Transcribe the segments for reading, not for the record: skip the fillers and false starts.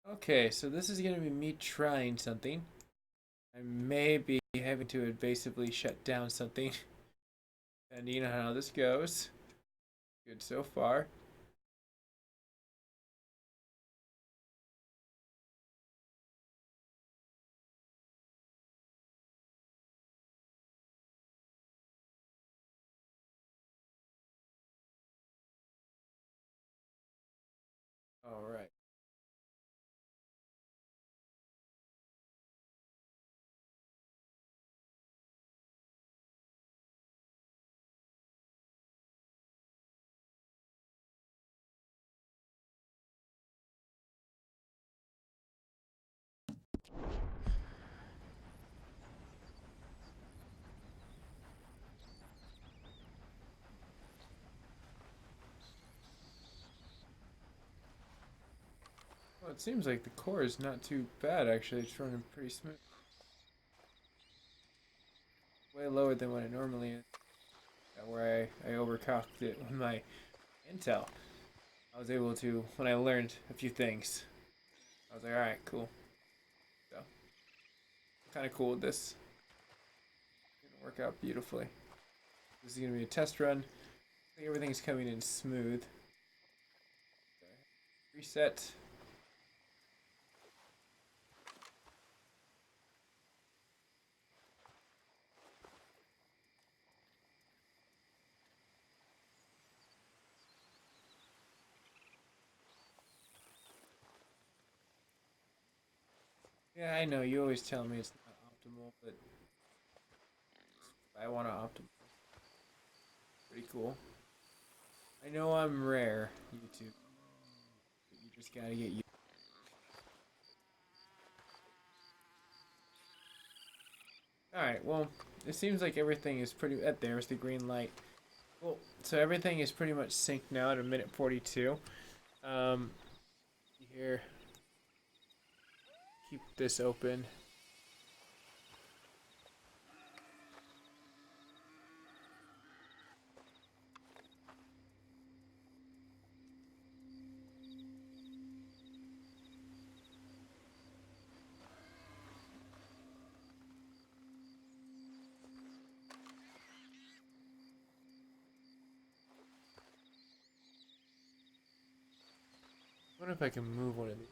Okay, so this is gonna be me trying something. I may be having to invasively shut down something, depending on how this goes. Good so far. All right. Well, it seems like the core is not too bad actually. It's running pretty smooth. Way lower than what it normally is. Where I overclocked it with my Intel. I was able to when I learned a few things. I was like, all right, cool. So kind of cool with this. It's gonna work out beautifully. This is gonna be a test run. I think everything's coming in smooth. Reset. Yeah, I know. You always tell me it's not optimal, but I want to optimal. Pretty cool. I know I'm rare, YouTube, but you just gotta get you. Alright, well, it seems like everything is pretty. There's the green light. Well, so everything is pretty much synced now at a minute 42. Um, here, keep this open. I wonder if I can move one of these.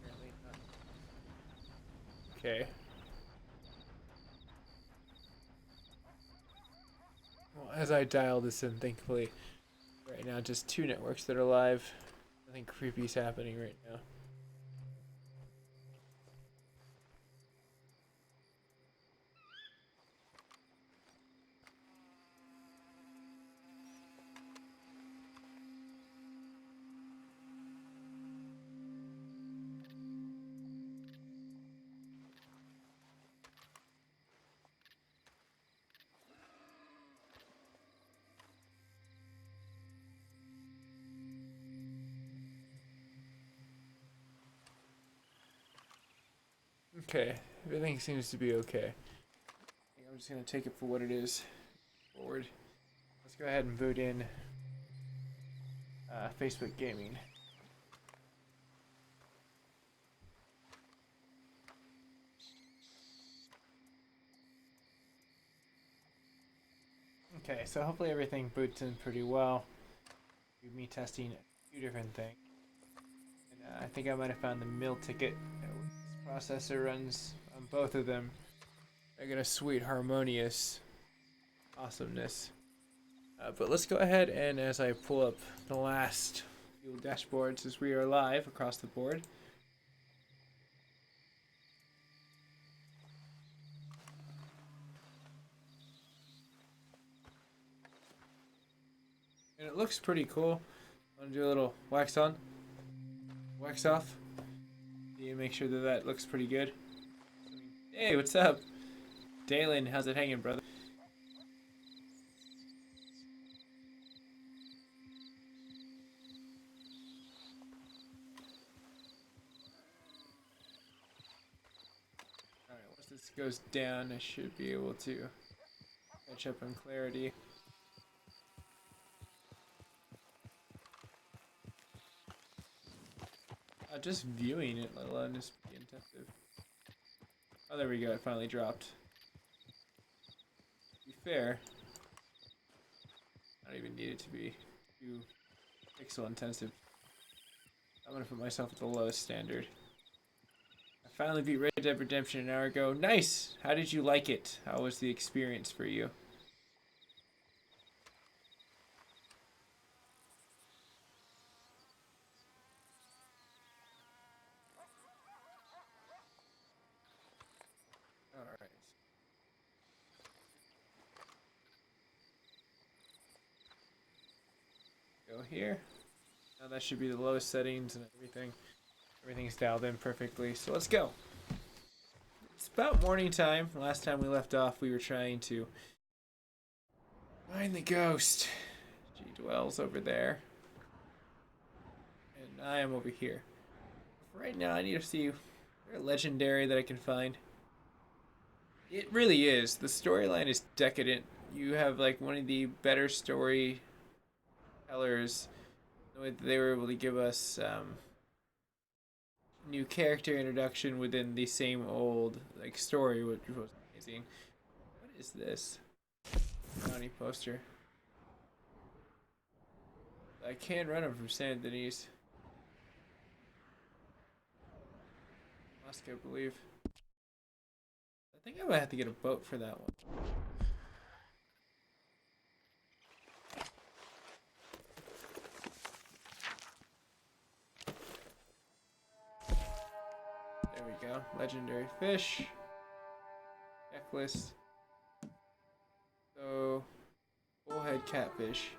Apparently not. Okay. Well, as I dial this in, thankfully, right now just two networks that are live. Nothing creepy is happening right now. Okay, everything seems to be okay. I think I'm just gonna take it for what it is. Forward. Let's go ahead and boot in Facebook Gaming. Okay, so hopefully everything boots in pretty well. Me testing a few different things. And I think I might have found the mill ticket. This processor runs on both of them. I got a sweet harmonious awesomeness. But let's go ahead and as I pull up the last few dashboards as we are live across the board. And it looks pretty cool. I'm gonna do a little wax on, wax off. You make sure that that looks pretty good. Hey, what's up? Dalen, how's it hanging, brother? Alright, once this goes down, I should be able to catch up on clarity. Just viewing it, let alone just be intensive. Oh, there we go. It finally dropped. To be fair, I don't even need it to be too pixel intensive. I'm gonna put myself at the lowest standard. I finally beat Red Dead Redemption an hour ago. Nice! How did you like it? How was the experience for you? Alright. Go here. Now that should be the lowest settings and everything. Everything's dialed in perfectly. So let's go. It's about morning time. Last time we left off, we were trying to find the ghost. She dwells over there. And I am over here. For right now, I need to see a legendary that I can find. It really is. The storyline is decadent. You have like one of the better storytellers. The way that they were able to give us new character introduction within the same old like story, which was amazing. What is this? Bounty poster. I can run him from San Denis. Musk, I believe. I think I might have to get a boat for that one. There we go. Legendary fish. Checklist. So, bullhead catfish.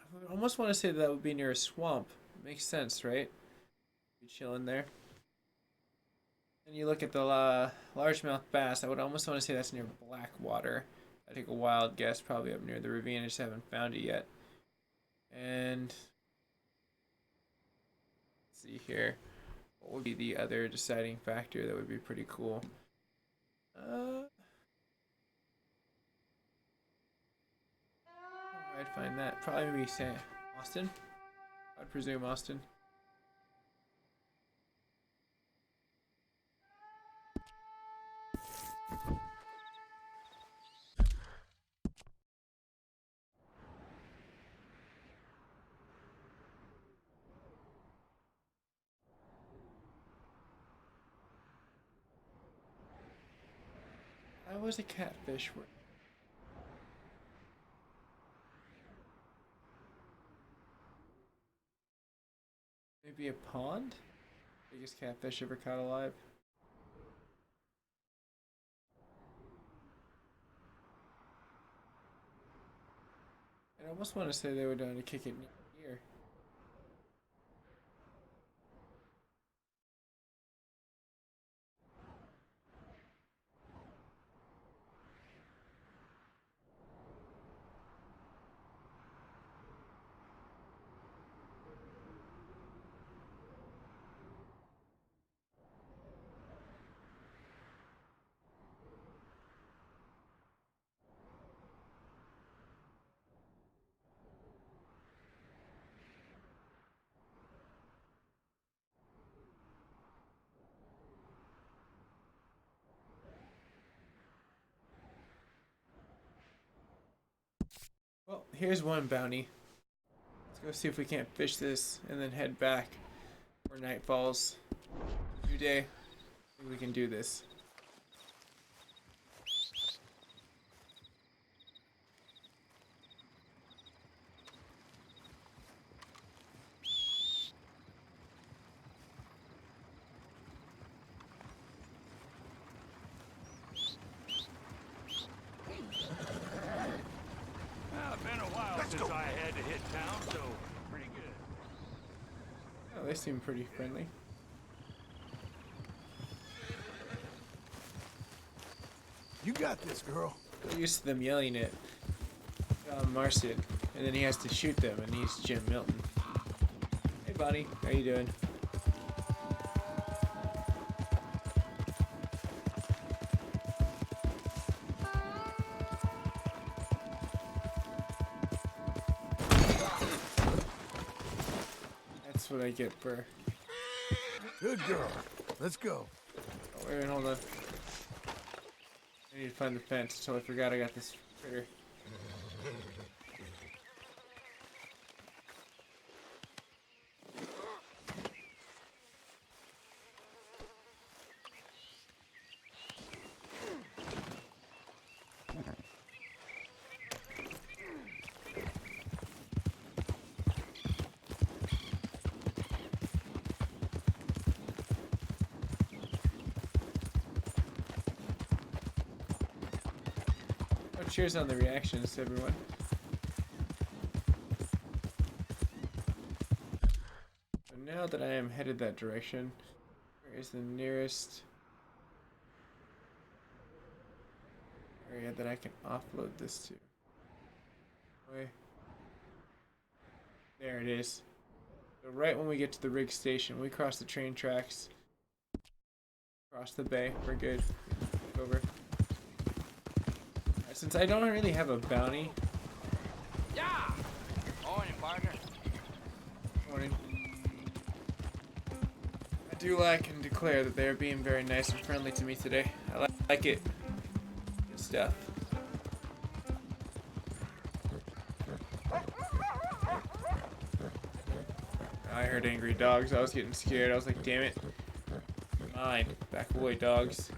I almost want to say that would be near a swamp. Makes sense, right? Be chilling there. And you look at the largemouth bass. I would almost want to say that's near Blackwater. I take a wild guess, probably up near the ravine. I just haven't found it yet. And let's see here. What would be the other deciding factor that would be pretty cool? I'd find that. Probably maybe say Austin. I'd presume Austin. I was a catfish. Maybe a pond? Biggest catfish ever caught alive. I almost want to say they were down to kick it here. Well, here's one bounty. Let's go see if we can't fish this and then head back where night falls. New day. Maybe we can do this. Since I had to hit town, so pretty good. Oh, they seem pretty friendly. You got this, girl. So used to them yelling at Marston, and then he has to shoot them, and he's Jim Milton. Hey, buddy, how you doing? That's what I get for. Good girl. Let's go. Oh, wait, hold on. I need to find the fence. Totally forgot I got this critter. Oh, cheers on the reactions, everyone. So now that I am headed that direction, where is the nearest area that I can offload this to? Wait. There it is. So right when we get to the rig station, we cross the train tracks, cross the bay, we're good. Over. Since I don't really have a bounty. Yeah! Morning, partner. Morning. I do like and declare that they are being very nice and friendly to me today. I like it. Good stuff. I heard angry dogs. I was getting scared. I was like, damn it. Mine. Back away, dogs.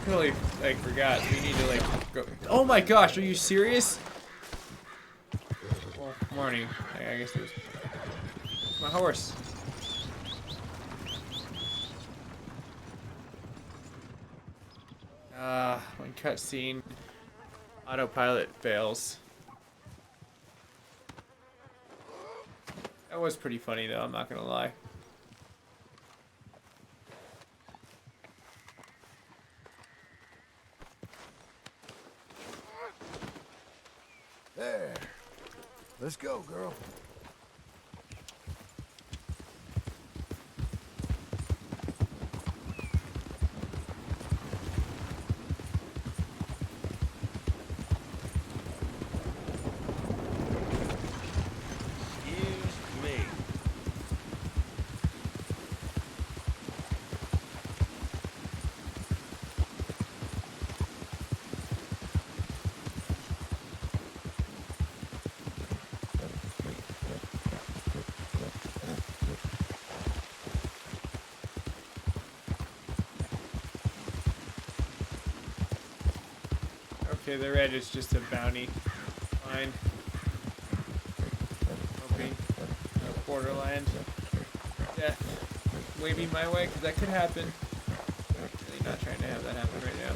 Totally like forgot. We need to like go. Oh my gosh, are you serious? Well, morning. I guess it was my horse. When cutscene autopilot fails. That was pretty funny though, I'm not gonna lie. There. Let's go, girl. Excuse me. Okay, the red is just a bounty. Fine. Hoping. Borderland. Death. Waving my way, because that could happen. Really not trying to have that happen right now.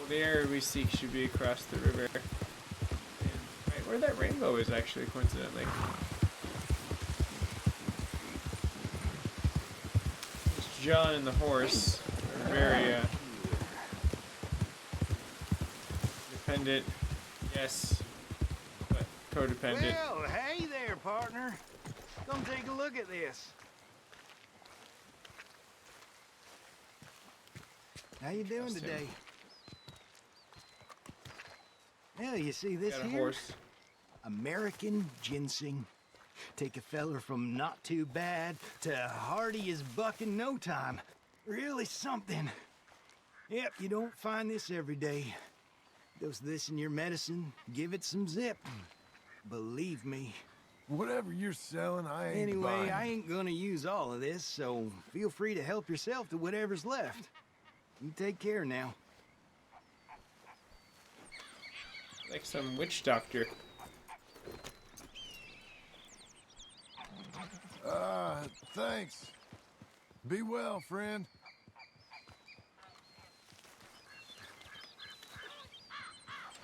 The area we seek should be across the river. And right where that rainbow is, actually, coincidentally. It's John and the horse are very dependent, yes, but codependent. Well, hey there, partner. Come take a look at this. How you doing today? Well, you see this Got a here? horse. American ginseng. Take a feller from not too bad to hardy as buck in no time. Really something. Yep, you don't find this every day. Dose this in your medicine, give it some zip. Believe me. Whatever you're selling, I ain't Anyway, buying. I ain't gonna use all of this, so feel free to help yourself to whatever's left. You take care now. Like some witch doctor. Thanks. Be well, friend.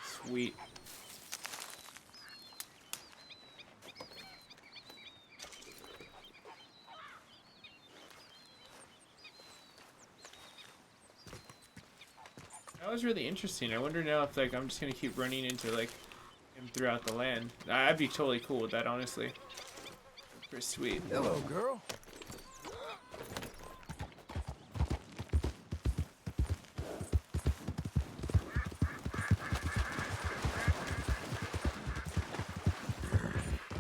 Sweet. That was really interesting. I wonder now if like I'm just gonna keep running into like him throughout the land. I'd be totally cool with that, honestly. Pretty sweet. Hello, girl.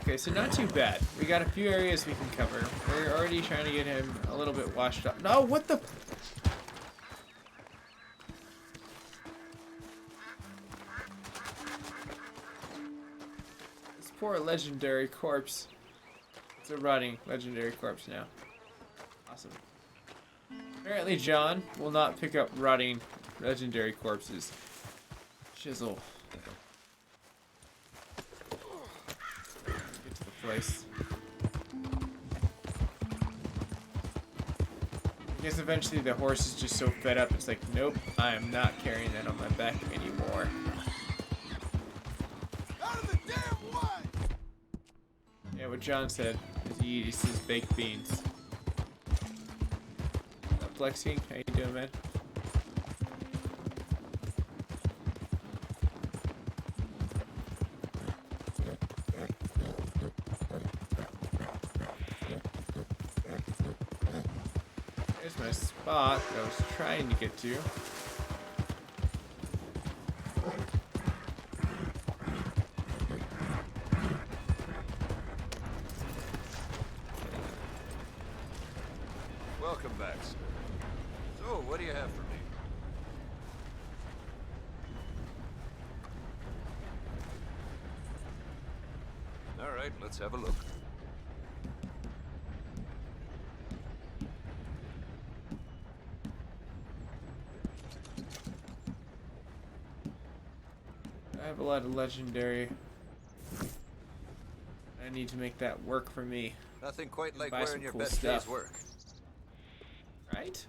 Okay, so not too bad. We got a few areas we can cover. We're already trying to get him a little bit washed up. No, what the? This poor legendary corpse. It's a rotting legendary corpse now. Awesome. Apparently John will not pick up rotting legendary corpses. Shizzle. Get to the place. I guess eventually the horse is just so fed up, it's like, nope, I am not carrying that on my back anymore. Out of the damn way! Yeah, what John said is he eats his baked beans. Flexing, how you doing, man? There's my spot that I was trying to get to. Welcome back, sir. So, what do you have for me? All right, let's have a look. I have a lot of legendary. I need to make that work for me, Nothing quite like buy some wearing your cool best stuff. day's work. right?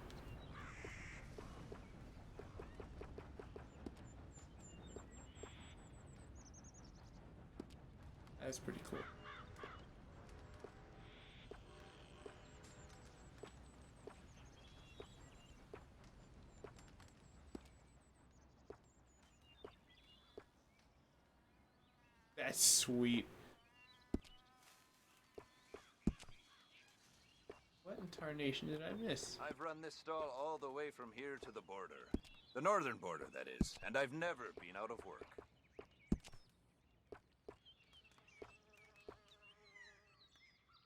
That's pretty cool. That's sweet. What in tarnation did I miss? I've run this stall all the way from here to the border. The northern border, that is. And I've never been out of work.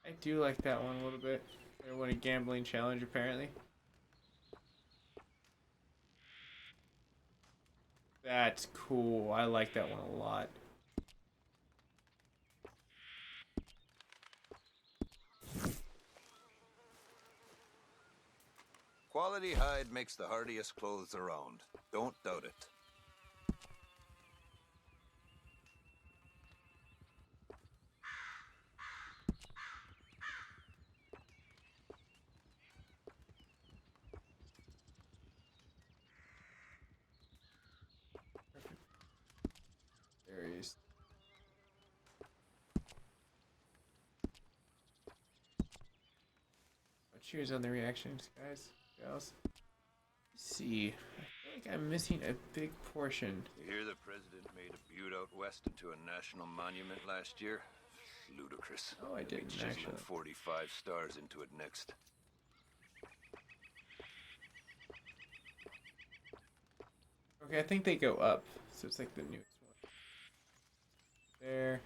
I do like that one a little bit. I won a gambling challenge, apparently. That's cool. I like that one a lot. Quality hide makes the hardiest clothes around. Don't doubt it. There he is. Cheers on the reactions, guys. Gals. Let's see. I feel like I'm missing a big portion. You hear the president made a butte out west into a national monument last year? Ludicrous. Oh, I didn't, He's chiseling actually. 45 stars into it next. Okay, I think they go up. So it's like the newest one. there.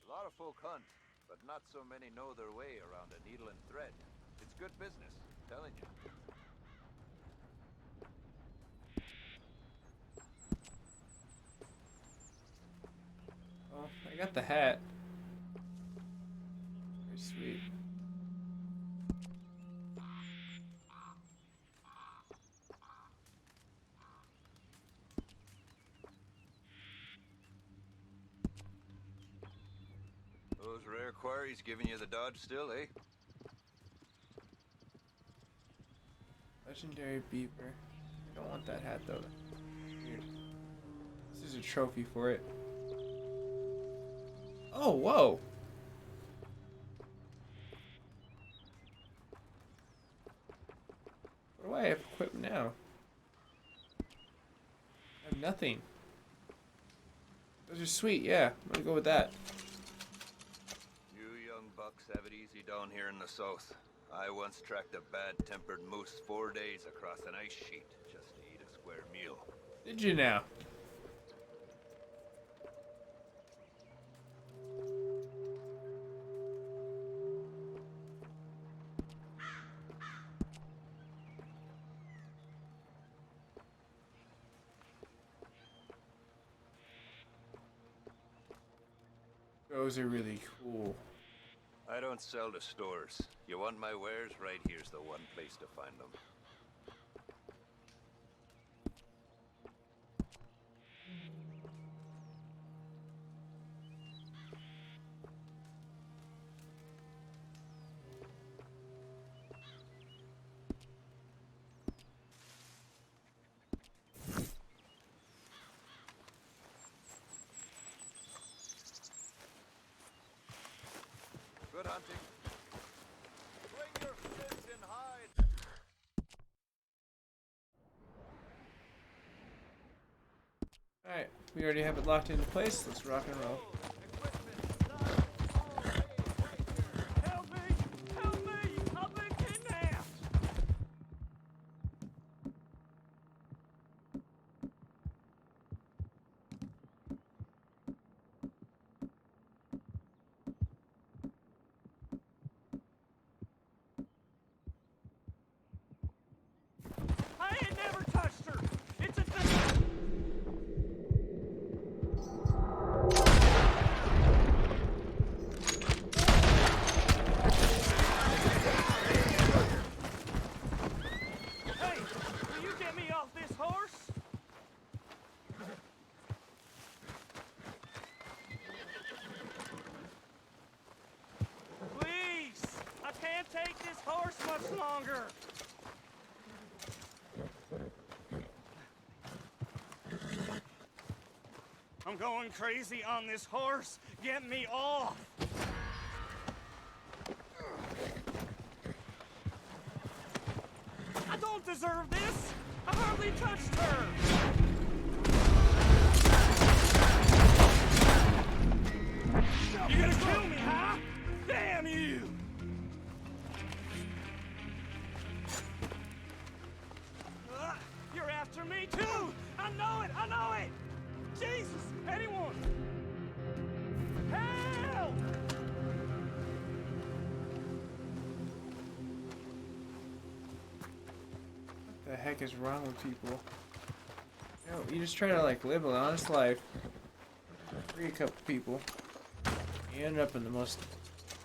A lot of folk hunt, but not so many know their way around a needle and thread. It's good business, I'm telling you. Oh, I got the hat. Very sweet. Those rare quarries giving you the dodge still, eh? Legendary beaver. I don't want that hat though. Weird. This is a trophy for it. Oh, whoa! What do I have equipped now? I have nothing. Those are sweet, yeah. I'm gonna go with that. You young bucks have it easy down here in the south. I once tracked a bad-tempered moose 4 days across an ice sheet just to eat a square meal. Did you now? Those are really cool. I don't sell to stores. You want my wares? Right here's the one place to find them. Good hunting. Bring your fists and hide. Alright, we already have it locked into place. Let's rock and roll. Help me! Help me! I've been kidnapped! I ain't never touched her! It's a Hey! Will you get me off this horse? Please! I can't take this horse much longer! I'm going crazy on this horse. Get me off! I don't deserve this! I hardly touched her! You gonna kill me, huh? Damn you! You're after me too! I know it! I know it! Jesus! Anyone! Help! What the heck is wrong with people? You know, you just try to like live an honest life. Free a couple people. You end up in the most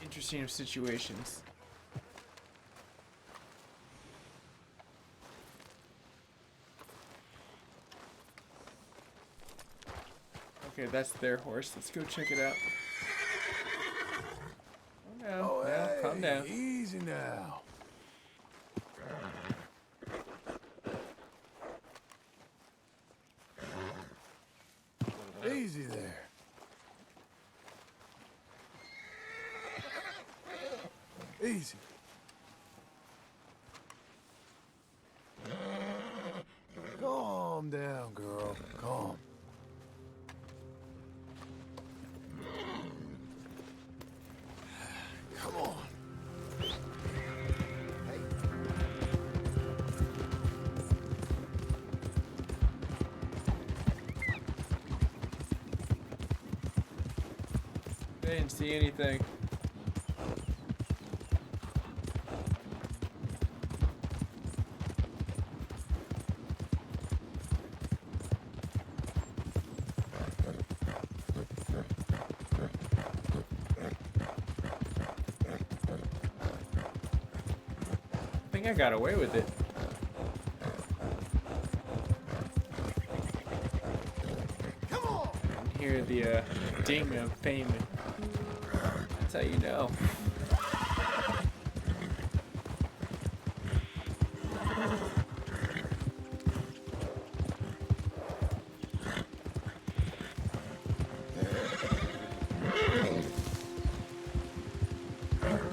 interesting of situations. Okay, that's their horse. Let's go check it out. Oh no, Oh, no, hey, calm down. easy now. Easy there. Easy. Calm down, girl. Calm. Come I didn't see anything. I think I got away with it. Come on! I can hear the ding of fame. That's how you know.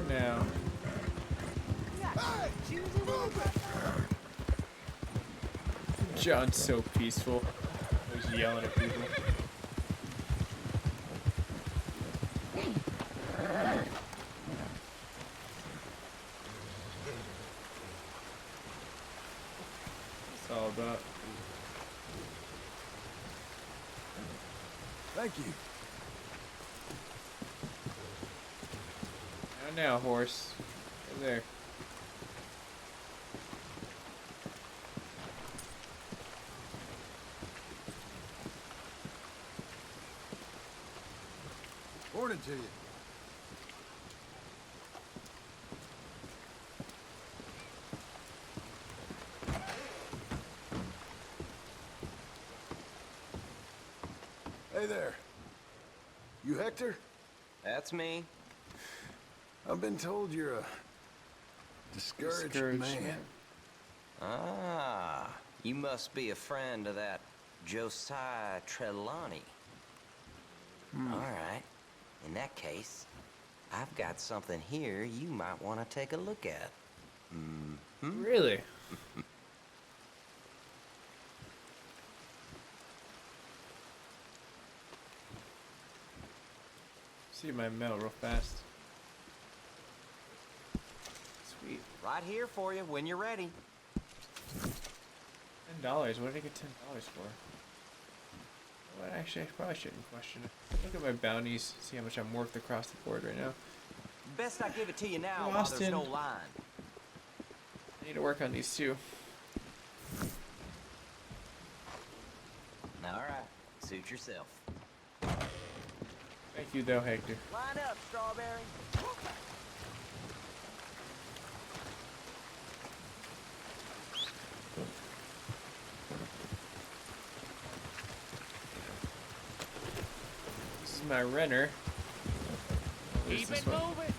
Now, John's so peaceful. He's yelling at people. It's all about. Thank you. Now, horse. Over there. Morning to you. Hey there. You Hector? That's me. I've been told you're a discouraged man. Ah, you must be a friend of that Josiah Trelawney. All right. In that case, I've got something here you might want to take a look at. Really? See my mail real fast. Sweet. Right here for you when you're ready. $10. What did I get $10 for? What? Actually, I probably shouldn't question it. Look at my bounties. See how much I'm worth across the board right now. Best I give it to you now Hey, while there's Austin. no line. I need to work on these too. All right. Suit yourself. Thank you, though, Hector. Line up, Strawberry. This is my Renner. Where's Keep this it one? moving.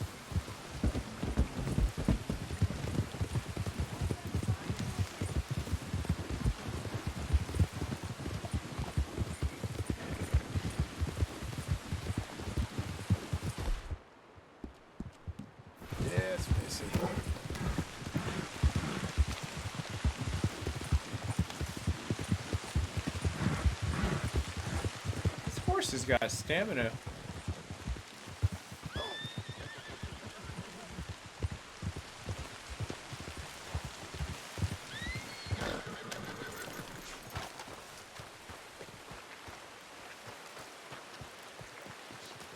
Yes, Missy. This horse has got stamina.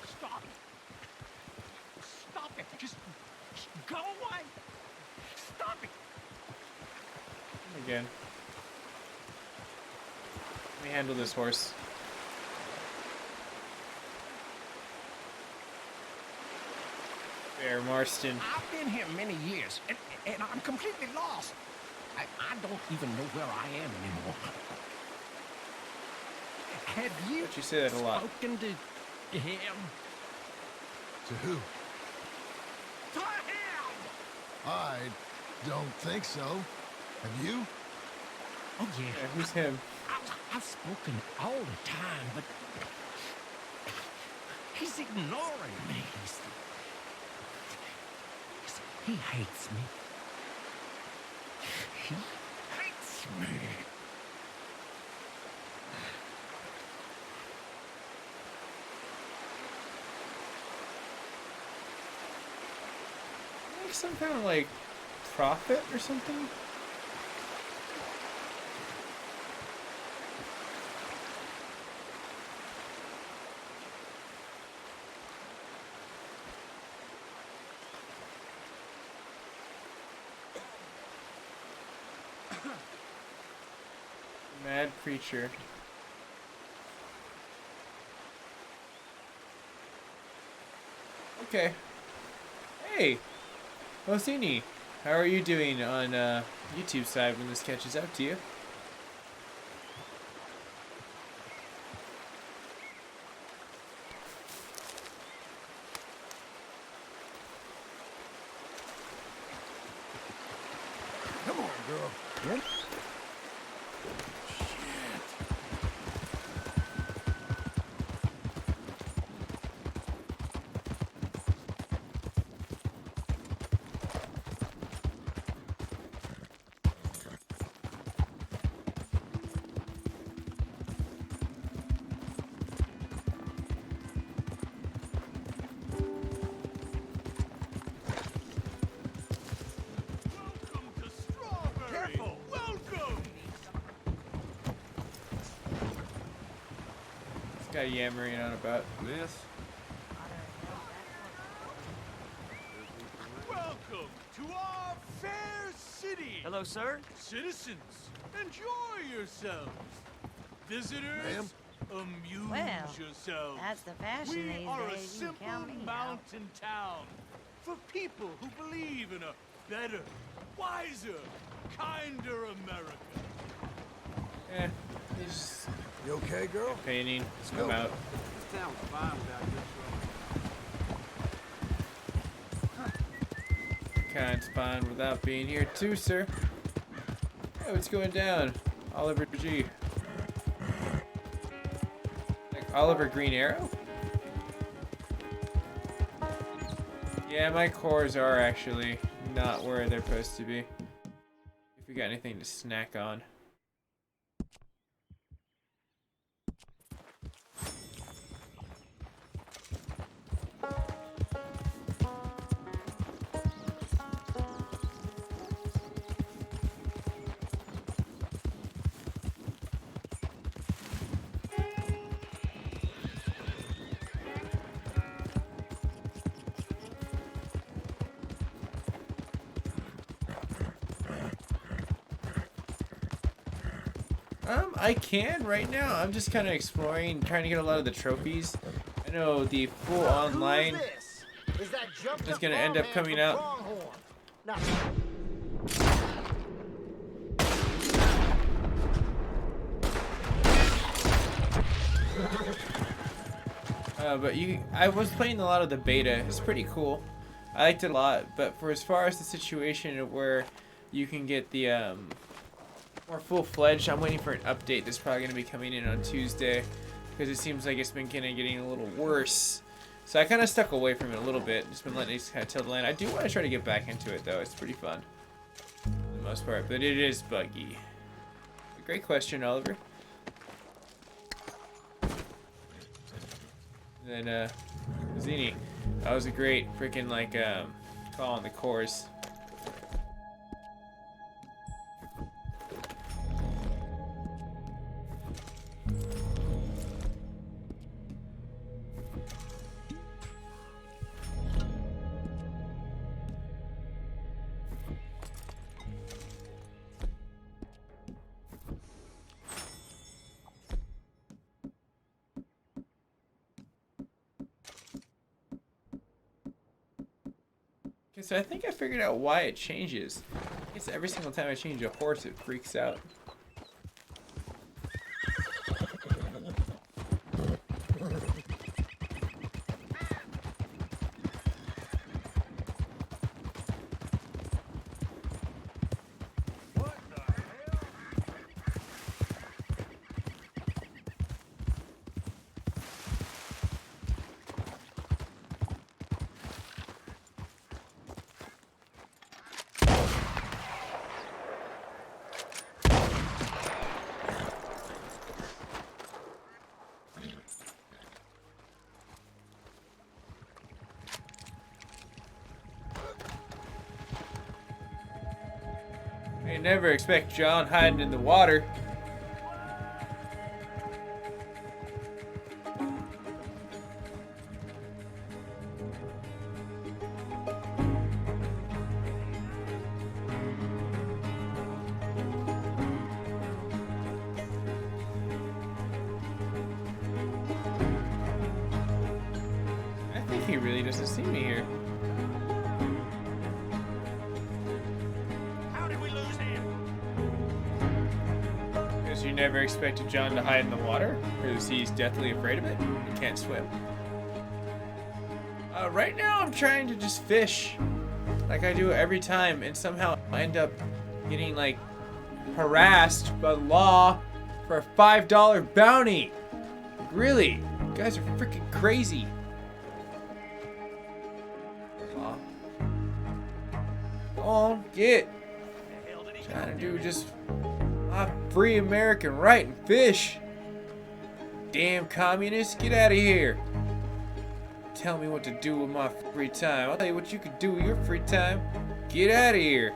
Stop it. Stop it. Just go away. Stop it. Again. Let me handle this horse. Bear Marston. I've been here many years, and I'm completely lost. I don't even know where I am anymore. Have you But you say that a lot. spoken to him? To who? To him! I don't think so. Have you? Oh, yeah. Yeah, who's him? I've spoken all the time, but he's ignoring me. He hates me. He hates me. Like some kind of like prophet or something? Mad creature. Okay. Hey, Hosini, how are you doing on YouTube side when this catches up to you? Come on, girl. Shit. Careful! Welcome! This guy yammering on about. Miss? Welcome to our fair city! Hello, sir. Citizens, enjoy yourselves. Visitors, Ma'am? amuse Well, yourselves. that's the fashion We these are a days. You can simple count me out. mountain town for people who believe in a better, wiser, kinder America. Eh, he's just You okay, girl? painting. go. I'm out. This town's fine without good trouble. Can't spawn without being here too, sir. Hey, what's going down? Oliver G. Like Oliver Green Arrow? Yeah, my cores are actually not where they're supposed to be. If you got anything to snack on. I can right now. I'm just kind of exploring, trying to get a lot of the trophies. I know the full online is going to end up coming out. But I was playing a lot of the beta. It's pretty cool. I liked it a lot. But for as far as the situation where you can get the more full-fledged, I'm waiting for an update that's probably going to be coming in on Tuesday, because it seems like it's been kind of getting a little worse. So I kind of stuck away from it a little bit, just been letting it kind of till the land. I do want to try to get back into it though. It's pretty fun for the most part, but it is buggy. Great question, Oliver. And then Zini, that was a great freaking like call on the cores. Okay, so I think I figured out why it changes. I guess every single time I change a horse, it freaks out. I never expect John hiding in the water. really doesn't see me here. How did we lose him? Because you never expected John to hide in the water? Because he's deathly afraid of it? He can't swim. Right now I'm trying to just fish. Like I do every time, and somehow I end up getting like harassed by the law for a $5 bounty. Really? You guys are freaking crazy. Go on, get. Trying to do just my free American right and fish. Damn communists, get out of here. Tell me what to do with my free time. I'll tell you what you could do with your free time. Get out of here.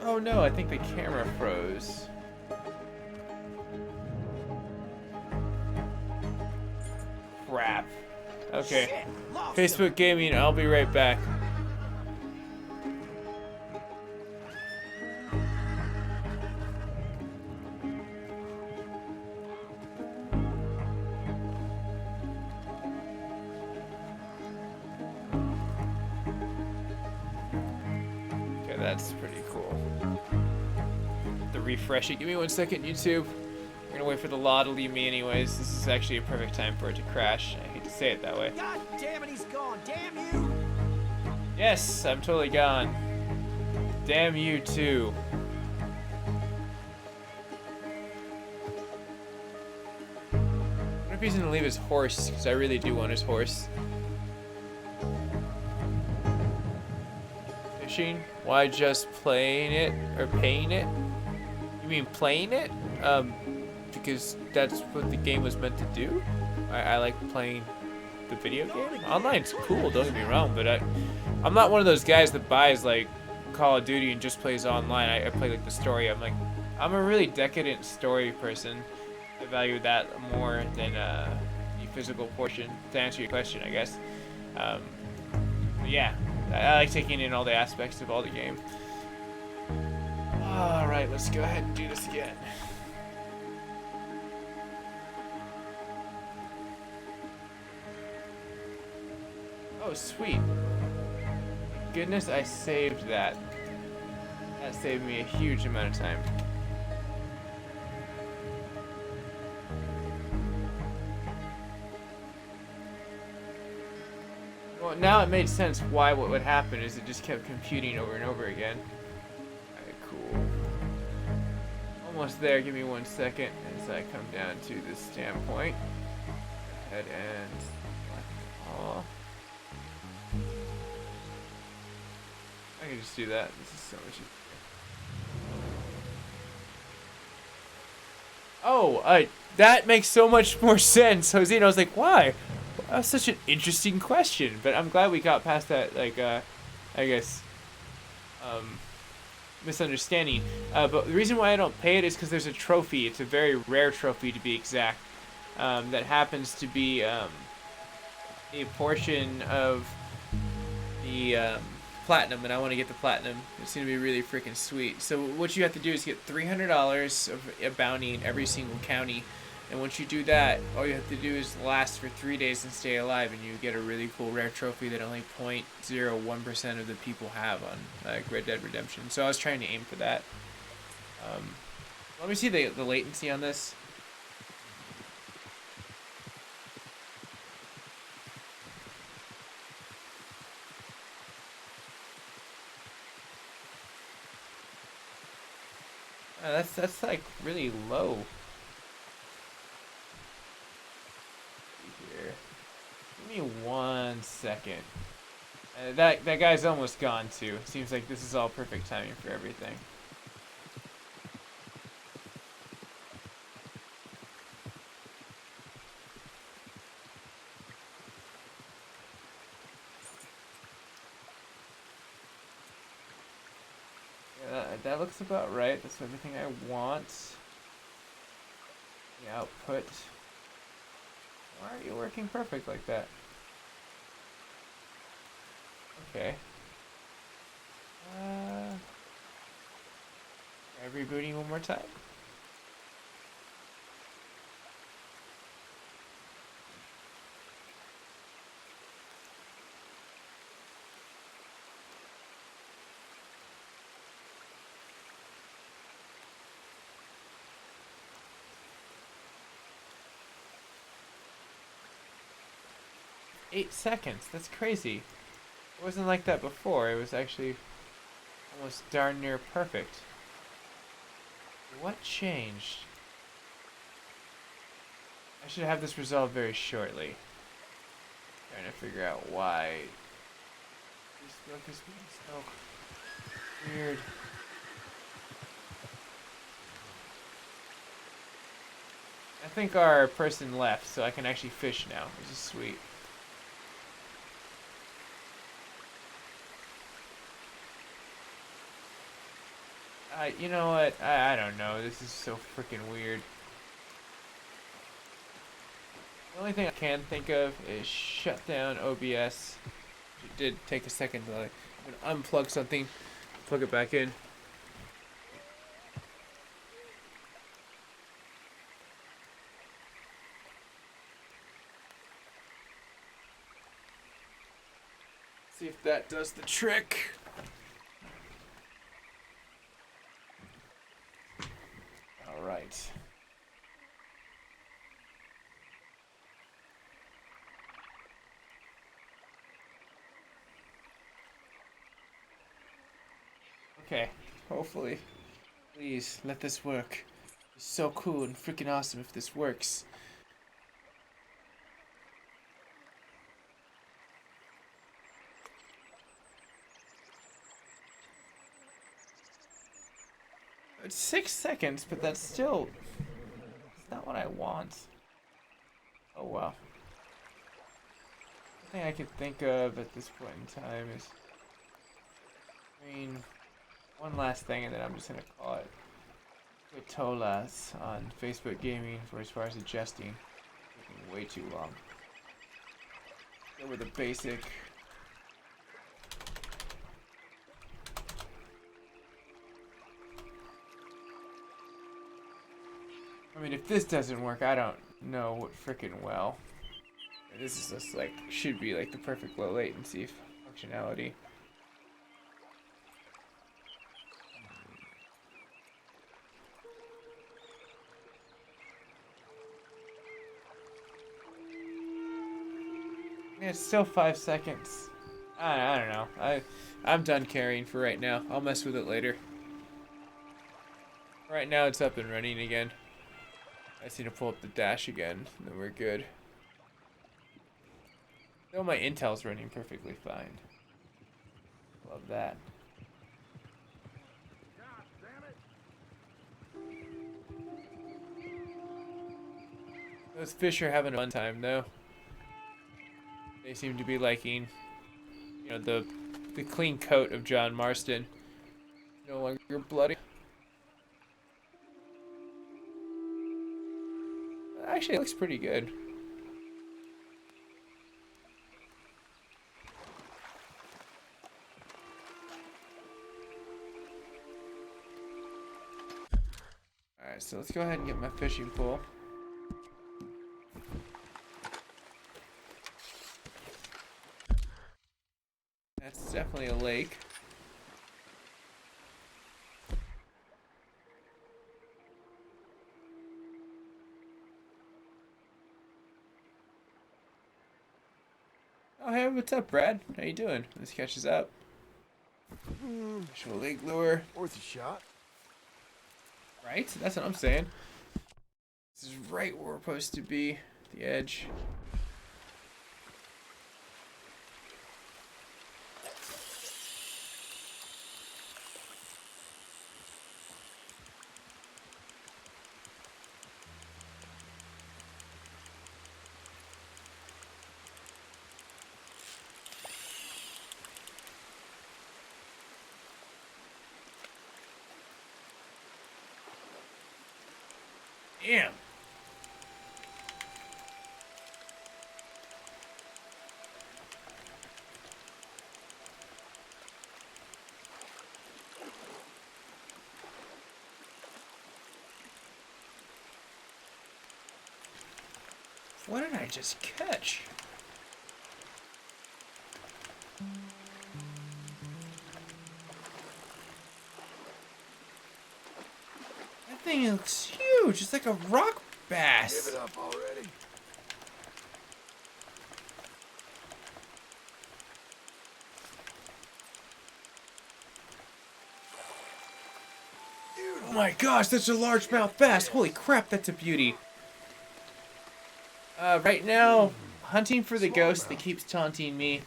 Oh no, I think the camera froze. Crap. Okay. Facebook Gaming, I'll be right back. Okay, that's pretty cool. To refresh it. Give me 1 second, YouTube. We're gonna wait for the law to leave me anyways. This is actually a perfect time for it to crash. I hate to say it that way. God damn it, he's gone. Damn you! Yes, I'm totally gone. Damn you too. I wonder if he's gonna leave his horse, because I really do want his horse. Fishing? Why just playing it? Or paying it? You mean playing it? Because that's what the game was meant to do. I like playing the video game. Online's cool, don't get me wrong, but I'm not one of those guys that buys like Call of Duty and just plays online. I play like the story. I'm a really decadent story person. I value that more than the physical portion. To answer your question, I guess. But yeah, I like taking in all the aspects of all the game. All right, let's go ahead and do this again. Oh, sweet. Goodness, I saved that. That saved me a huge amount of time. Well, now it made sense why what would happen is it just kept computing over and over again. Alright, cool. Almost there, give me 1 second as I come down to this standpoint. Go ahead and select all. I can just do that. This is so much easier. Oh, that makes so much more sense, Jose. I was like, why? That's such an interesting question. But I'm glad we got past that, like, I guess, misunderstanding. But the reason why I don't pay it is because there's a trophy. It's a very rare trophy, to be exact, that happens to be a portion of the platinum, and I want to get the platinum. It's going to be really freaking sweet. So what you have to do is get $300 of a bounty in every single county, and once you do that, all you have to do is last for 3 days and stay alive, and you get a really cool rare trophy that only 0.01% of the people have on Red Dead Redemption. So I was trying to aim for that. Let me see the latency on this. That's like really low. Here. Give me 1 second. That guy's almost gone too. Seems like this is all perfect timing for everything. That looks about right. That's everything I want. The output. Why are you working perfect like that? Okay. Try rebooting one more time. 8 seconds. That's crazy. It wasn't like that before. It was actually almost darn near perfect. What changed? I should have this resolved very shortly. Trying to figure out why this book is being so weird. I think our person left, so I can actually fish now, which is sweet. You know what? I don't know. This is so freaking weird. The only thing I can think of is shut down OBS. It did take a second to like unplug something, plug it back in. See if that does the trick. All right. Okay, hopefully. Please, let this work. It's so cool and freaking awesome if this works. It's 6 seconds, but that's still... It's not what I want. Oh, wow. The thing I could think of at this point in time is... I mean... One last thing, and then I'm just gonna call it Quitolas on Facebook Gaming for as far as adjusting. Taking way too long. Go with the basic. I mean, if this doesn't work, I don't know what frickin' well. This is just like, should be like the perfect low latency functionality. It's still 5 seconds. I don't know. I'm done carrying for right now. I'll mess with it later. Right now it's up and running again. I just need to pull up the dash again, and then we're good. Though my Intel's running perfectly fine. Love that. Those fish are having a fun time though. They seem to be liking, you know, the clean coat of John Marston. No longer bloody. Actually, it looks pretty good. Alright, so let's go ahead and get my fishing pole. That's definitely a lake. Oh hey, what's up, Brad? How you doing? This catches up. Actual lake lure. Worth a shot. Right? That's what I'm saying. This is right where we're supposed to be. The edge. Damn. What did I just catch? That thing looks huge. It's like a rock bass. Give it up already. Oh my gosh, that's a largemouth bass. Holy crap, that's a beauty. Right now, hunting for the ghost that keeps taunting me.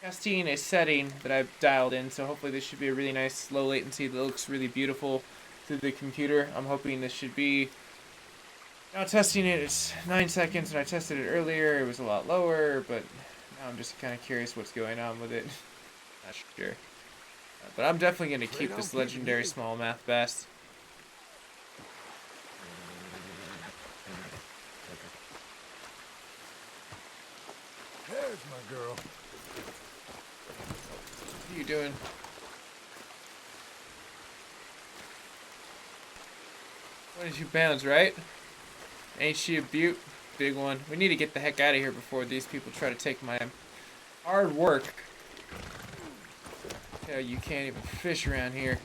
Testing a setting that I've dialed in, so hopefully this should be a really nice low latency that looks really beautiful through the computer. I'm hoping this should be... Now testing it, it's 9 seconds, and I tested it earlier. It was a lot lower, but now I'm just kind of curious what's going on with it. Not sure. But I'm definitely going to keep this legendary smallmouth bass. There's my girl. What are you doing? Why did you bounce, right? Ain't she a beaut? Big one. We need to get the heck out of here before these people try to take my hard work. Hell, you can't even fish around here.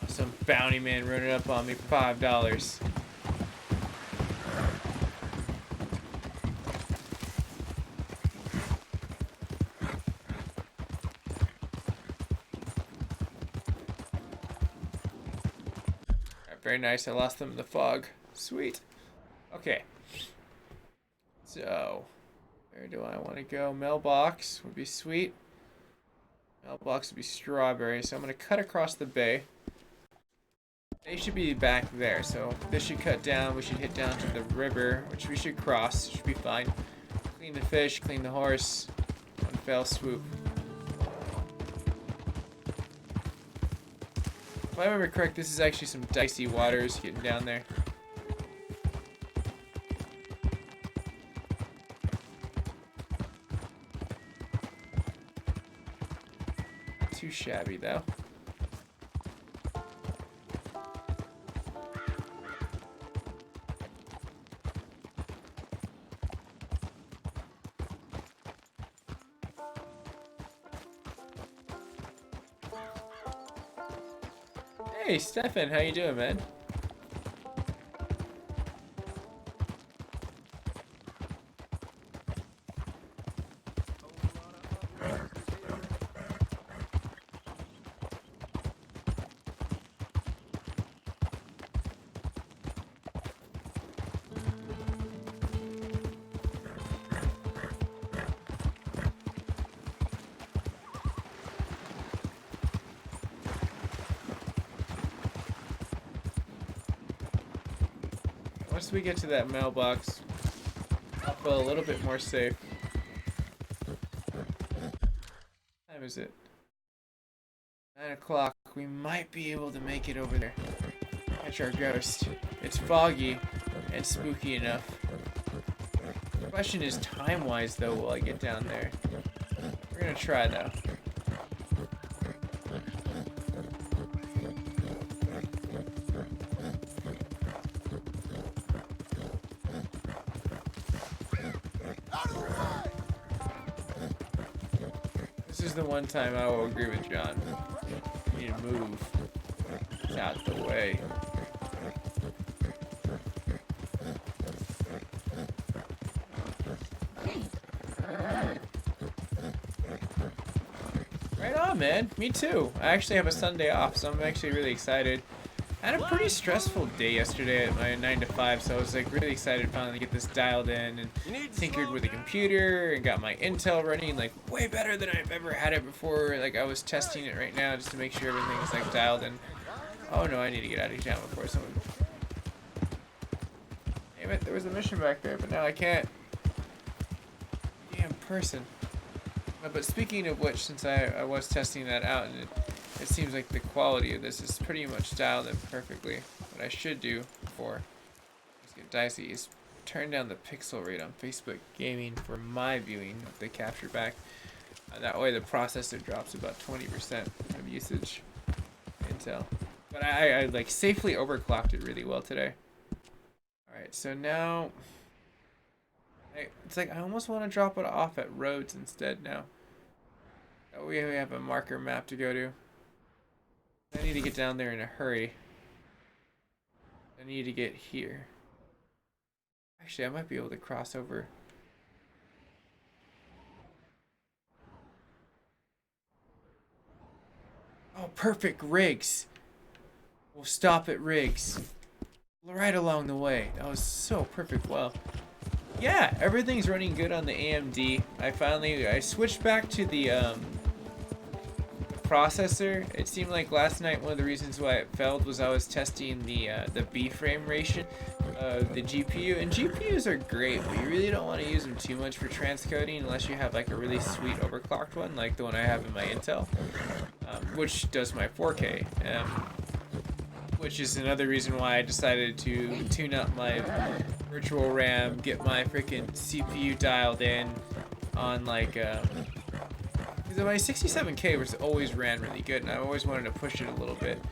Some bounty man running up on me for $5. Very nice. I lost them in the fog. Sweet. Okay. So, where do I want to go? Mailbox would be sweet. Mailbox would be strawberry. So I'm going to cut across the bay. They should be back there. So this should cut down. We should hit down to the river, which we should cross. Should be fine. Clean the fish, clean the horse. One fell swoop. If I remember correct, this is actually some dicey waters getting down there. Not too shabby though. Hey, Stefan, how you doing, man? Once we get to that mailbox, I'll feel a little bit more safe. What time is it? 9 o'clock. We might be able to make it over there. Catch our ghost. It's foggy and spooky enough. The question is time-wise, though, will I get down there? We're gonna try, though. This is the one time I will agree with John. We need to move. It's out the way. Right on, man. Me too. I actually have a Sunday off, so I'm actually really excited. I had a pretty stressful day yesterday at my 9 to 5, so I was like really excited to finally get this dialed in and tinkered with the computer and got my Intel running like way better than I've ever had it before. Like I was testing it right now just to make sure everything is like dialed in. Oh no, I need to get out of town before someone... Damn it, there was a mission back there, but now I can't. Damn person. But speaking of which, since I was testing that out and it seems like the quality of this is pretty much dialed in perfectly. What I should do before things get dicey is turn down the pixel rate on Facebook Gaming for my viewing of the capture back. That way the processor drops about 20% of usage Intel. But I like safely overclocked it really well today. Alright, so now it's like I almost want to drop it off at roads instead now. That way we have a marker map to go to. I need to get down there in a hurry. I need to get here. Actually, I might be able to cross over. Oh, perfect rigs. We'll stop at Riggs. Right along the way. That was so perfect. Well, yeah, everything's running good on the AMD. I switched back to the processor. It seemed like last night one of the reasons why it failed was I was testing the B frame ratio of the GPU, and GPUs are great, but you really don't want to use them too much for transcoding unless you have like a really sweet overclocked one, like the one I have in my Intel, which does my 4K. Which is another reason why I decided to tune up my virtual RAM, get my freaking CPU dialed in on like, because my 67K was always ran really good, and I always wanted to push it a little bit.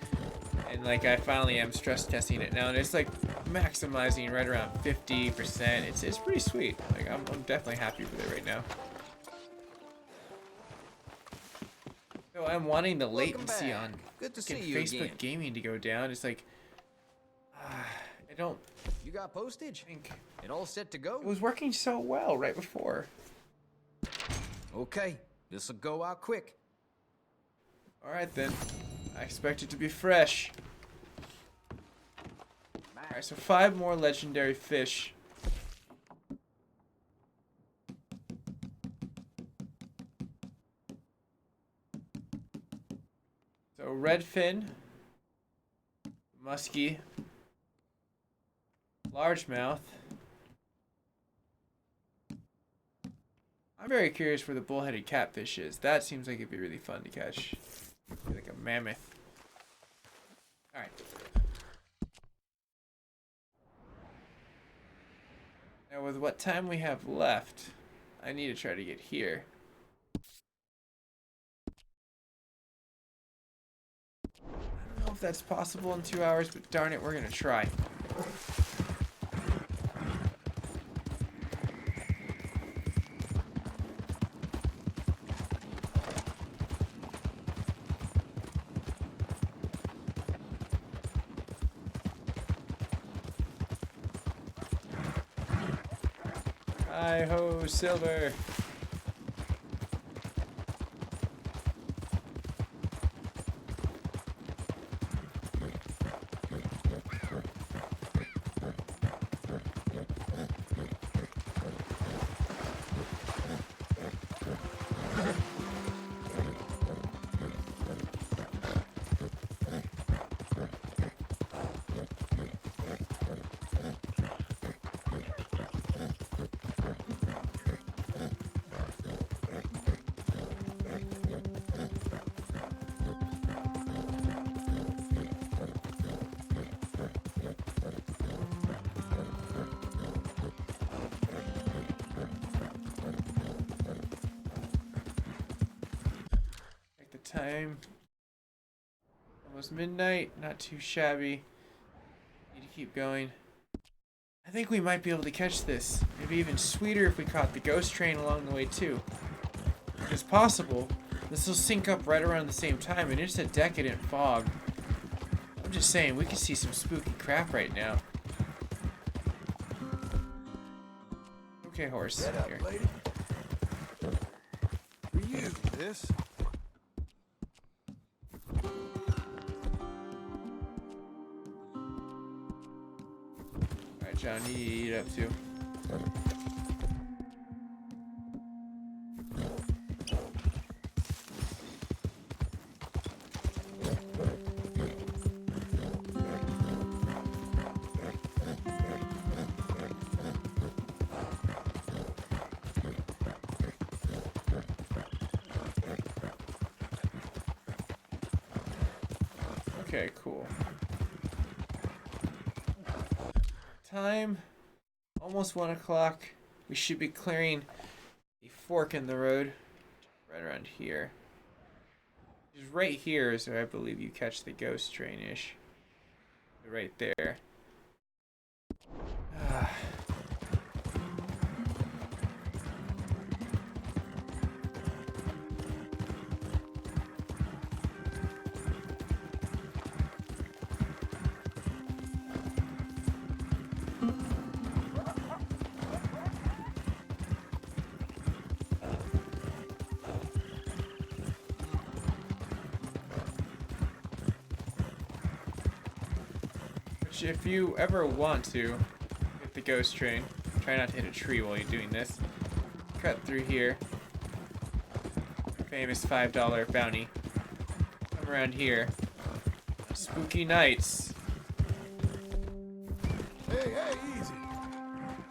And like I finally am stress testing it now, and it's like maximizing right around 50%. It's pretty sweet. Like I'm definitely happy with it right now. So I'm wanting the latency on Good to see freaking you Facebook again. gaming to go down. It's like I don't You got postage? think It all set to go? it was working so well right before. Okay, this'll go out quick. All right then. I expect it to be fresh. Alright, so 5 more legendary fish. So redfin, muskie, largemouth. I'm very curious where the bullheaded catfish is. That seems like it'd be really fun to catch. Like a mammoth. Alright. Now with what time we have left, I need to try to get here. I don't know if that's possible in 2 hours, but darn it, we're gonna try. Hi-ho, silver. Time. Almost midnight, not too shabby. Need to keep going. I think we might be able to catch this. Maybe even sweeter if we caught the ghost train along the way too. If it's possible, this will sync up right around the same time and it's a decadent fog. I'm just saying, we could see some spooky crap right now. Okay, horse. Get up, Here. lady. For you, this. Alright, John, you eat up too. Okay, cool. Time, almost 1 o'clock. We should be clearing a fork in the road right around here. Just right here is where I believe you catch the ghost train-ish. Right there. Which, if you ever want to get the ghost train, try not to hit a tree while you're doing this. Cut through here. Famous $5 bounty. Come around here. Spooky nights. Hey, hey, easy.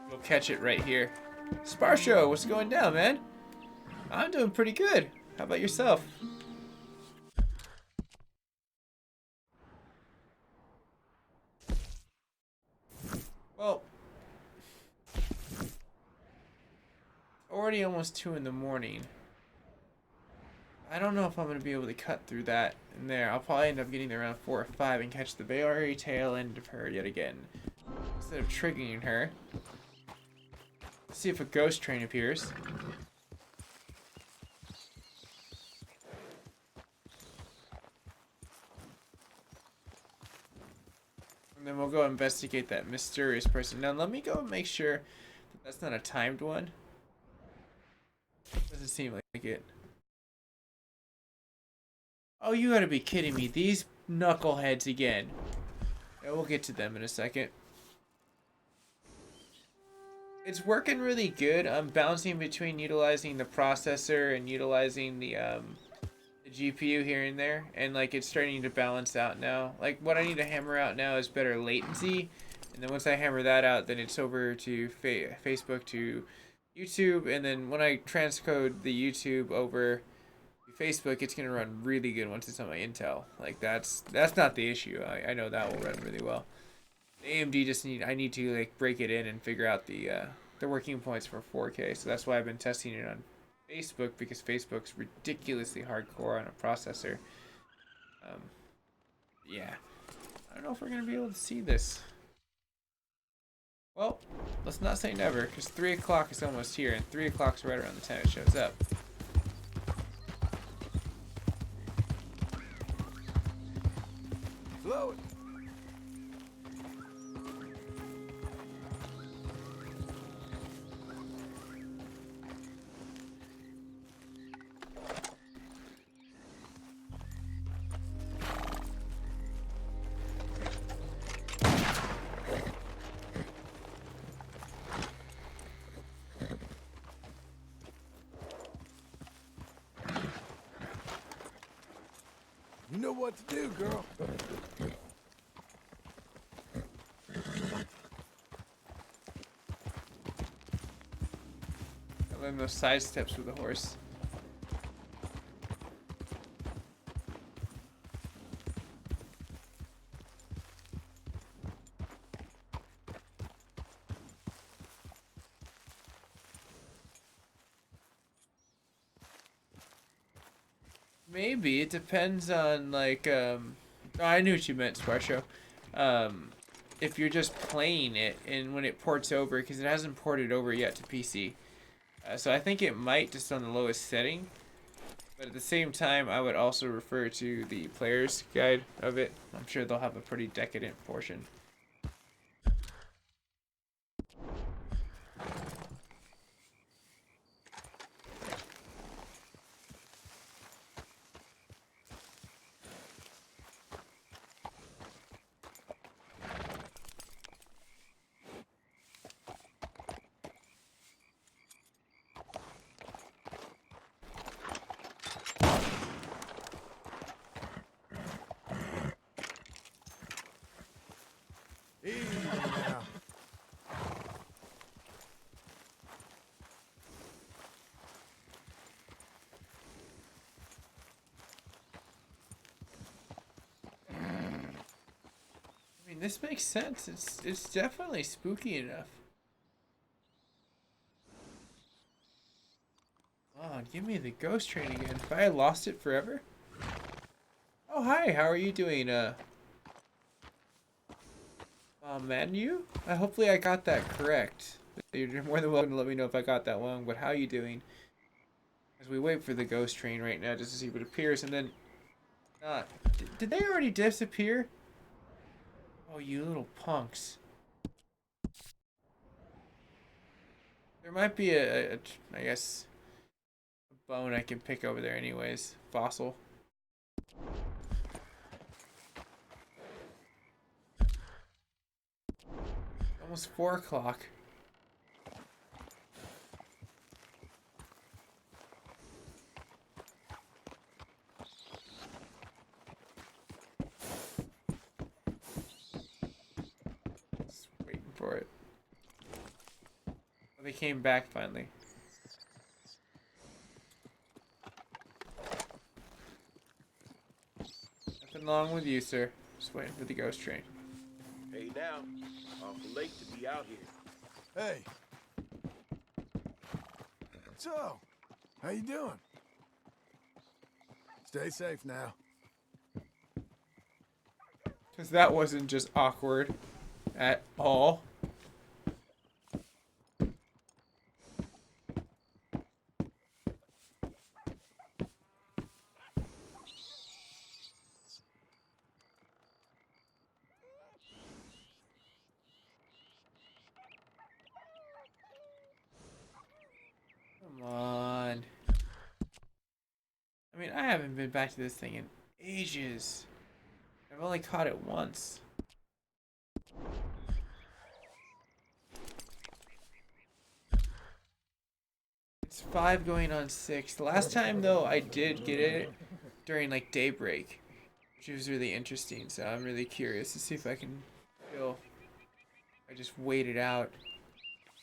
You'll catch it right here. Sparshow, what's going down, man? I'm doing pretty good. How about yourself? Well, already almost 2 in the morning. I don't know if I'm going to be able to cut through that in there. I'll probably end up getting there around 4 or 5 and catch the very tail end of her yet again. Instead of triggering her. Let's see if a ghost train appears. And then we'll go investigate that mysterious person. Now let me go and make sure that that's not a timed one. Doesn't seem like it. Oh, you gotta be kidding me. These knuckleheads again. Yeah, we'll get to them in a second. It's working really good. I'm bouncing between utilizing the processor and utilizing the GPU here and there. And like it's starting to balance out now. Like what I need to hammer out now is better latency. And then once I hammer that out, then it's over to Facebook to YouTube. And then when I transcode the YouTube over Facebook, it's gonna run really good once it's on my Intel. Like that's not the issue. I know that will run really well. AMD just I need to like break it in and figure out the working points for 4K. So that's why I've been testing it on Facebook, because Facebook's ridiculously hardcore on a processor. Yeah, I don't know if we're gonna be able to see this. Well, let's not say never, because 3 o'clock is almost here, and 3 o'clock's right around the time it shows up. Slow it. You know what to do, girl. I learned those side steps with the horse. Maybe it depends on like oh, I knew what you meant, Sparshow. If you're just playing it and when it ports over, because it hasn't ported over yet to PC. So I think it might just on the lowest setting. But at the same time, I would also refer to the player's guide of it. I'm sure they'll have a pretty decadent portion. Easy now. I mean, this makes sense. It's definitely spooky enough. Come on, give me the ghost train again. If I lost it forever. Oh, hi. How are you doing? Menu? Hopefully I got that correct. You're more than welcome to let me know if I got that wrong. But how are you doing? As we wait for the ghost train right now, just to see what appears, and then. Did they already disappear? Oh, you little punks. There might be I guess, a bone I can pick over there anyways. Fossil. Almost 4 o'clock. Just waiting for it. Well, they came back finally. Nothing wrong with you, sir. Just waiting for the ghost train. Hey now, awful late to be out here. Hey. So, how you doing? Stay safe now. Because that wasn't just awkward at all. Come on. I mean, I haven't been back to this thing in ages. I've only caught it once. It's 5 going on 6. The last time, though, I did get it during, like, daybreak, which was really interesting, so I'm really curious to see if I can kill. I just wait it out.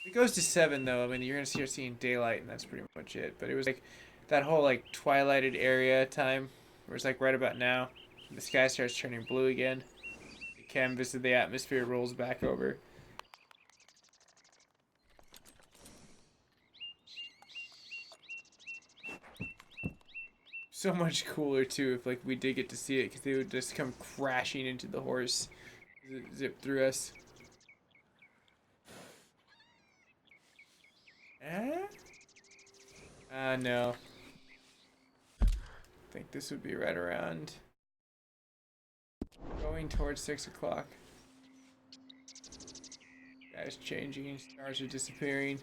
If it goes to 7, though, I mean, you're going to start seeing daylight, and that's pretty much it. But it was, like, that whole, like, twilighted area time, where it's, like, right about now. The sky starts turning blue again. The canvas of the atmosphere rolls back over. So much cooler too if like we did get to see it, because they would just come crashing into the horse, zip through us. No. I think this would be right around going towards 6 o'clock. Guys changing, stars are disappearing.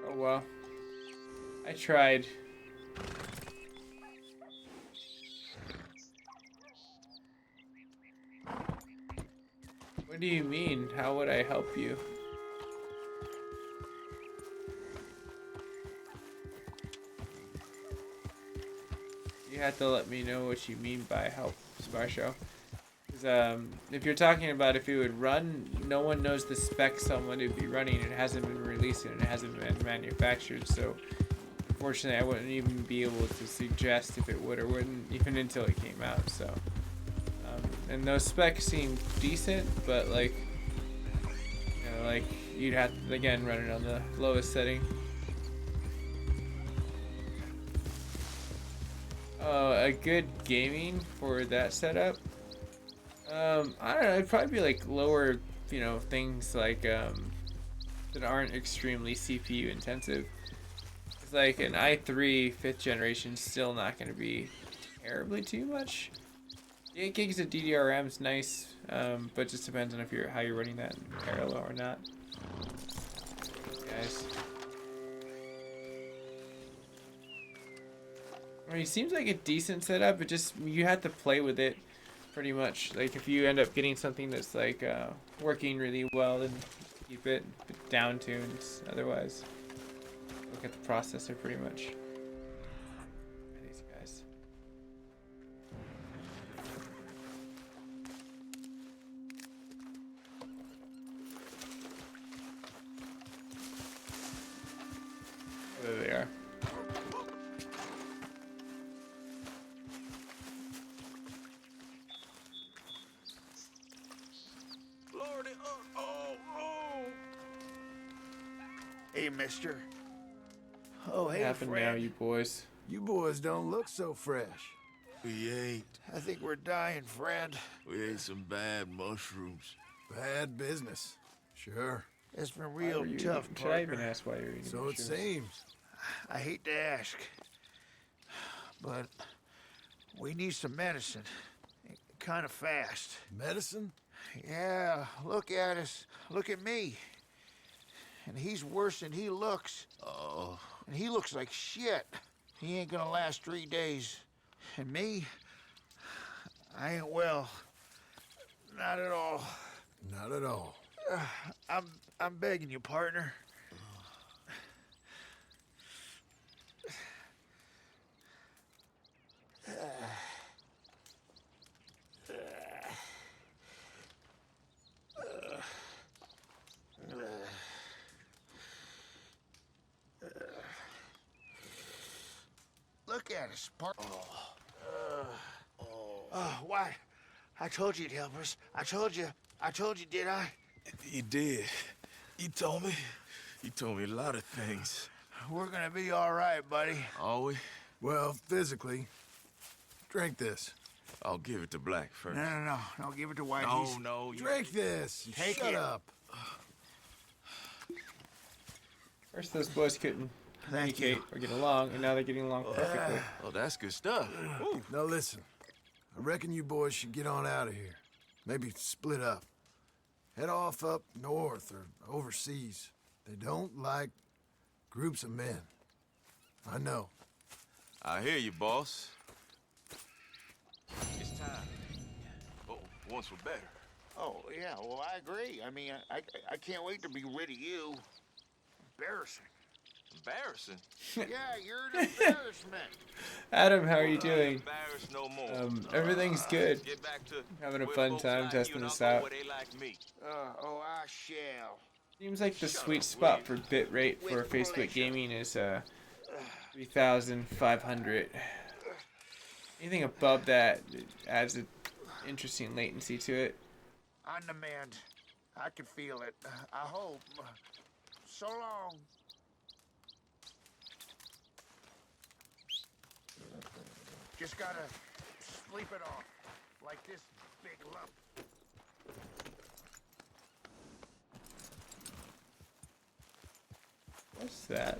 Oh well. I tried. What do you mean? How would I help you? You have to let me know what you mean by help, Sparshow. Because if you're talking about if it would run, no one knows the specs on what it would be running. It hasn't been released and it hasn't been manufactured. So, unfortunately, I wouldn't even be able to suggest if it would or wouldn't, even until it came out. So, and those specs seem decent, but like, you know, like you'd have to again run it on the lowest setting. A good gaming for that setup. I don't know. It'd probably be like lower, you know, things like that aren't extremely CPU intensive. It's like an i3 5th generation, still not going to be terribly too much. 8 gigs of DDRM is nice, but it just depends on if how you're running that in parallel or not. Guys. I mean, it seems like a decent setup, but just you have to play with it pretty much. Like if you end up getting something that's like working really well, then keep it down tunes. Otherwise, look at the processor pretty much. These guys. Oh, there they are. Hey, mister. Oh, hey, What happened now, friend. you boys? You boys don't look so fresh. We ain't. I think we're dying, friend. We ate some bad mushrooms. Bad business. Sure. It's been Why real were you tough, eating? Should I even partner. ask why you're eating So it mushrooms? seems. I hate to ask, but we need some medicine. Kind of fast. Medicine? Yeah, look at us. Look at me. And he's worse than he looks. Oh, And he looks like shit. He ain't gonna last 3 days. And me, I ain't well. Not at all. Not at all. I'm begging you, partner. Look at us, partner. Why? I told you you'd help us. I told you, did I? You did. You told me. You told me a lot of things. We're gonna be all right, buddy. Are we? Well, physically. Drink this. I'll give it to Black first. No. Don't give it to Whitey. No. Drink this. Take Shut it. up. First, those boys couldn't Thank communicate or get along, and now they're getting along perfectly. Oh, that's good stuff. Ooh. Now listen. I reckon you boys should get on out of here. Maybe split up. Head off up north or overseas. They don't like groups of men. I know. I hear you, boss. It's time. Oh, once we're better. Oh, yeah, well, I agree. I mean, I can't wait to be rid of you. Embarrassing. Embarrassing? Yeah, you're an embarrassment. Adam, how are you doing? Embarrassed no more. Everything's good. Get back to Having a where fun folks time like testing you and this I'll go out. where they like me. I shall. Seems like the sweet spot for bitrate for Facebook gaming is 3,500. Anything above that adds an interesting latency to it. On demand. I can feel it. I hope. So long. Just gotta sleep it off. Like this big lump. What's that?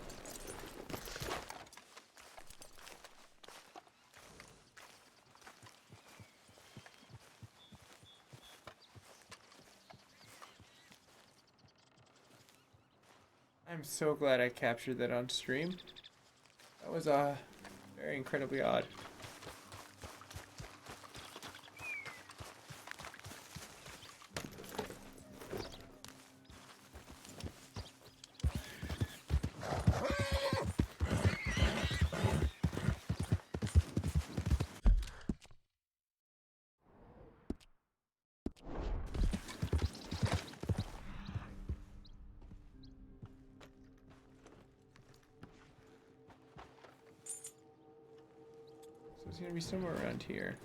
I'm so glad I captured that on stream. That was very incredibly odd. So it's gonna be somewhere around here.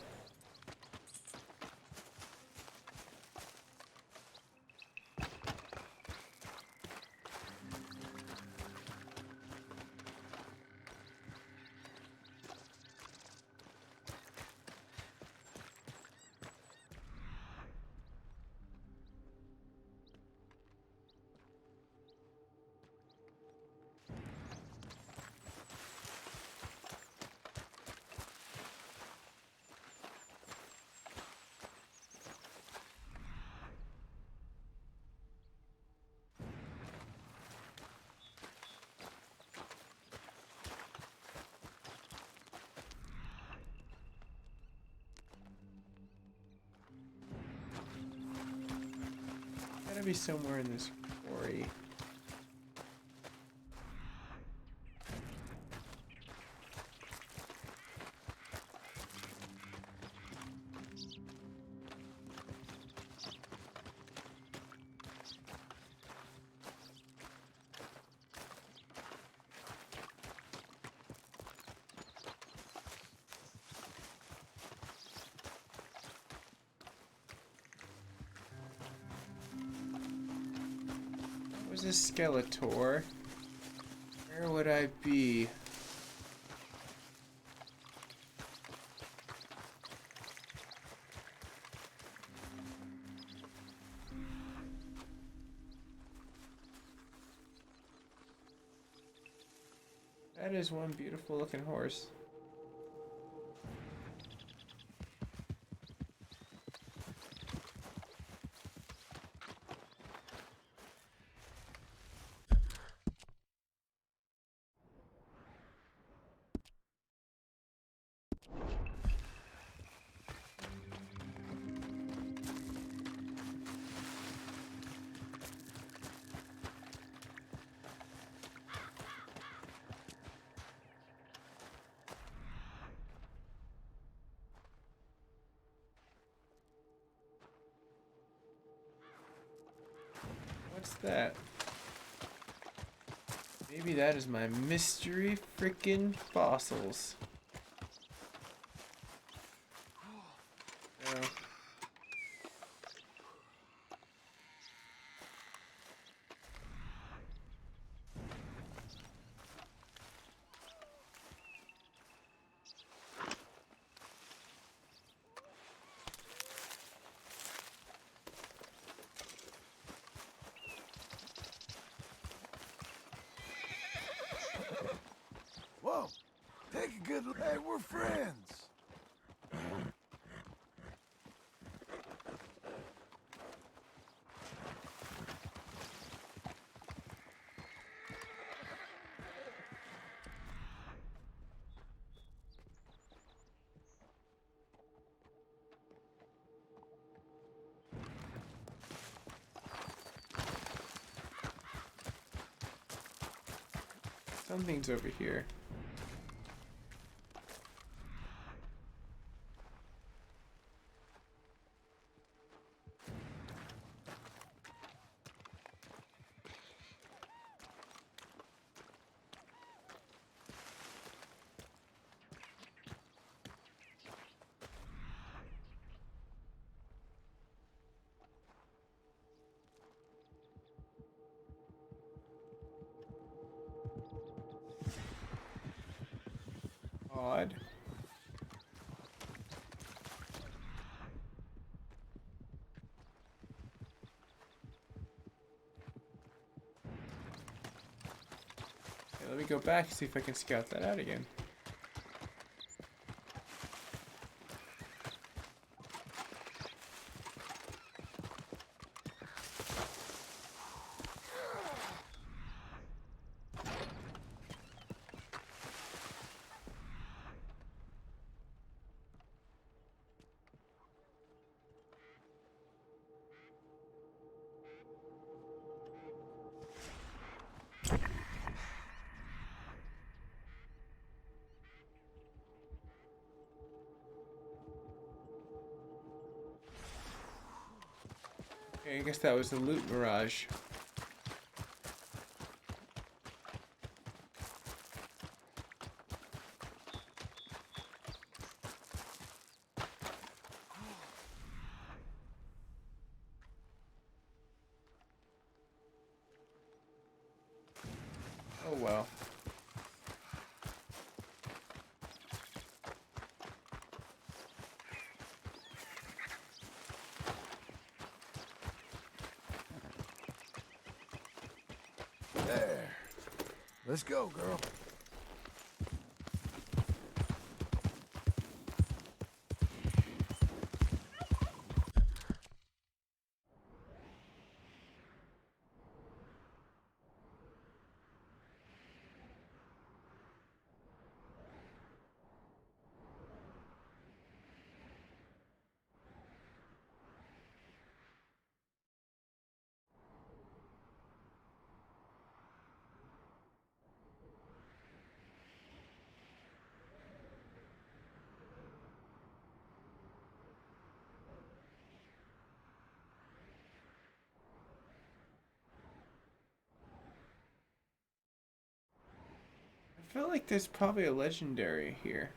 Gotta be somewhere in this quarry. Was a Skeletor? Where would I be? That is one beautiful looking horse. that? Maybe that is my mystery freaking fossils. No. Whoa! Take a good look. Hey, we're friends. Something's over here. Odd. Okay, let me go back and see if I can scout that out again. Okay, I guess that was the loot mirage. Oh well. There. Let's go, girl. I feel like there's probably a legendary here.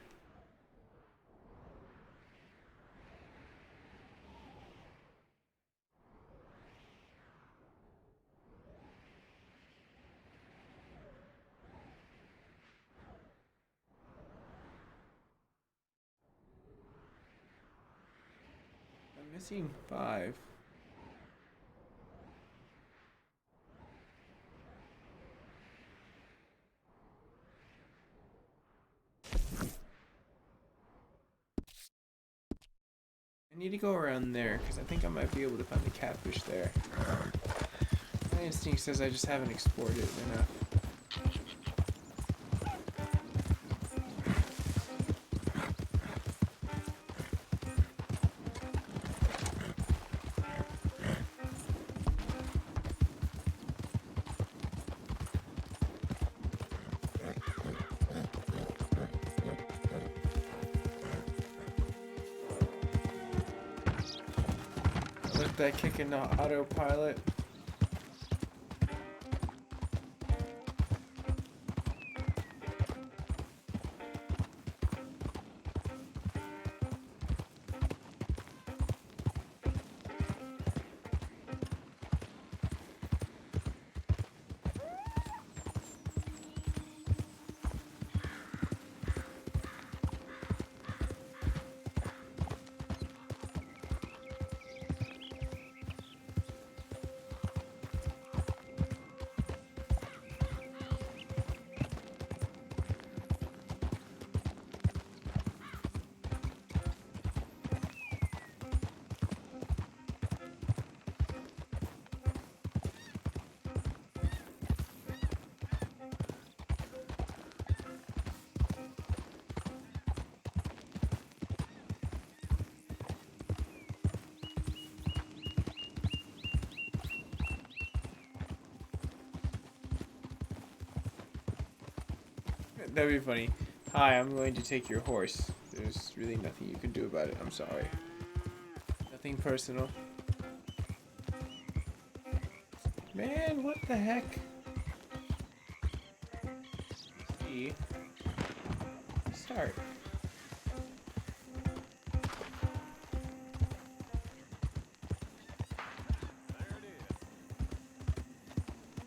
I'm missing 5. I need to go around there because I think I might be able to find the catfish there. My instinct says I just haven't explored it enough. Let that kick in the autopilot. That'd be funny. Hi, I'm going to take your horse. There's really nothing you can do about it. I'm sorry. Nothing personal. Man, what the heck? See? Start.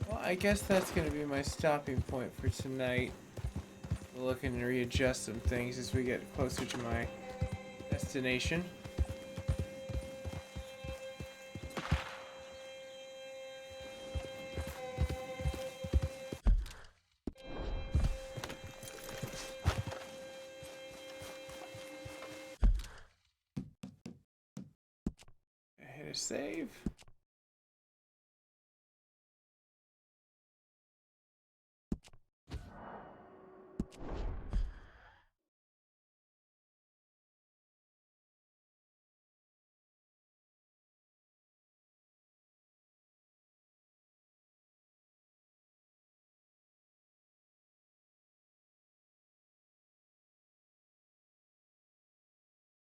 Well, I guess that's gonna be my stopping point for tonight. We'll look and readjust some things as we get closer to my destination. Hit a save.